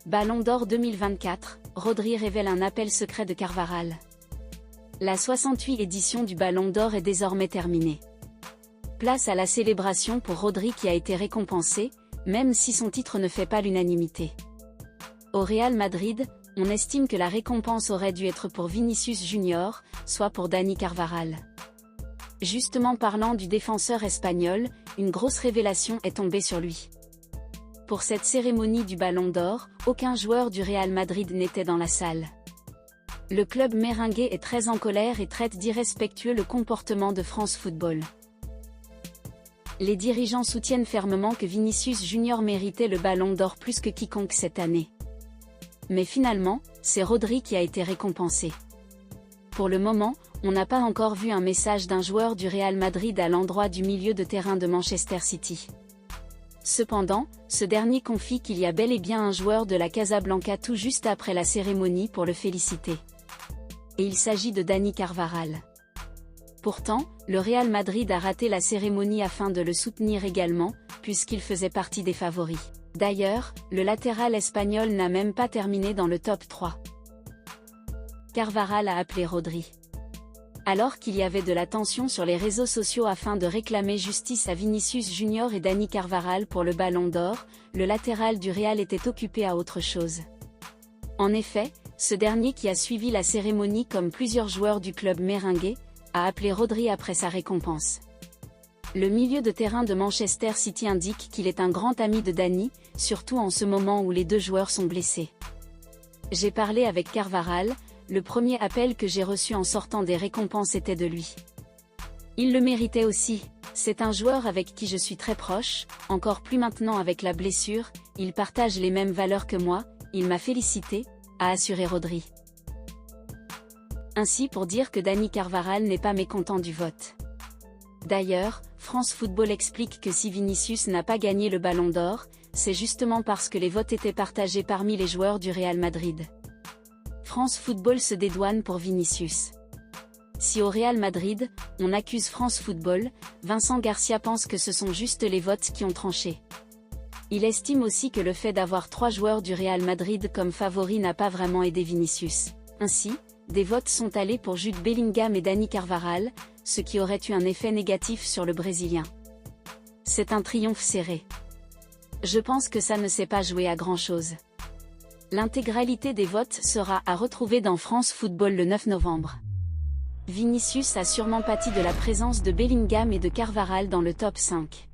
Ballon d'Or 2024, Rodri révèle un appel secret de Carvajal. La 68e édition du Ballon d'Or est désormais terminée. Place à la célébration pour Rodri qui a été récompensé, même si son titre ne fait pas l'unanimité. Au Real Madrid, on estime que la récompense aurait dû être pour Vinicius Junior, soit pour Dani Carvajal. Justement parlant du défenseur espagnol, une grosse révélation est tombée sur lui. Pour cette cérémonie du Ballon d'Or, aucun joueur du Real Madrid n'était dans la salle. Le club merengue est très en colère et traite d'irrespectueux le comportement de France Football. Les dirigeants soutiennent fermement que Vinicius Junior méritait le Ballon d'Or plus que quiconque cette année. Mais finalement, c'est Rodri qui a été récompensé. Pour le moment, on n'a pas encore vu un message d'un joueur du Real Madrid à l'endroit du milieu de terrain de Manchester City. Cependant, ce dernier confie qu'il y a bel et bien un joueur de la Casablanca tout juste après la cérémonie pour le féliciter. Et il s'agit de Dani Carvajal. Pourtant, le Real Madrid a raté la cérémonie afin de le soutenir également, puisqu'il faisait partie des favoris. D'ailleurs, le latéral espagnol n'a même pas terminé dans le top 3. Carvajal a appelé Rodri. Alors qu'il y avait de la tension sur les réseaux sociaux afin de réclamer justice à Vinicius Junior et Dani Carvajal pour le Ballon d'Or, le latéral du Real était occupé à autre chose. En effet, ce dernier qui a suivi la cérémonie comme plusieurs joueurs du club merengue, a appelé Rodri après sa récompense. Le milieu de terrain de Manchester City indique qu'il est un grand ami de Dani, surtout en ce moment où les deux joueurs sont blessés. J'ai parlé avec Carvajal. Le premier appel que j'ai reçu en sortant des récompenses était de lui. Il le méritait aussi, c'est un joueur avec qui je suis très proche, encore plus maintenant avec la blessure, il partage les mêmes valeurs que moi, il m'a félicité, a assuré Rodri. Ainsi pour dire que Dani Carvajal n'est pas mécontent du vote. D'ailleurs, France Football explique que si Vinicius n'a pas gagné le Ballon d'Or, c'est justement parce que les votes étaient partagés parmi les joueurs du Real Madrid. France Football se dédouane pour Vinicius. Si au Real Madrid, on accuse France Football, Vincent Garcia pense que ce sont juste les votes qui ont tranché. Il estime aussi que le fait d'avoir 3 joueurs du Real Madrid comme favoris n'a pas vraiment aidé Vinicius. Ainsi, des votes sont allés pour Jude Bellingham et Dani Carvajal, ce qui aurait eu un effet négatif sur le Brésilien. C'est un triomphe serré. Je pense que ça ne s'est pas joué à grand-chose. L'intégralité des votes sera à retrouver dans France Football le 9 novembre. Vinicius a sûrement pâti de la présence de Bellingham et de Carvajal dans le top 5.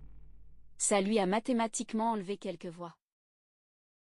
Ça lui a mathématiquement enlevé quelques voix.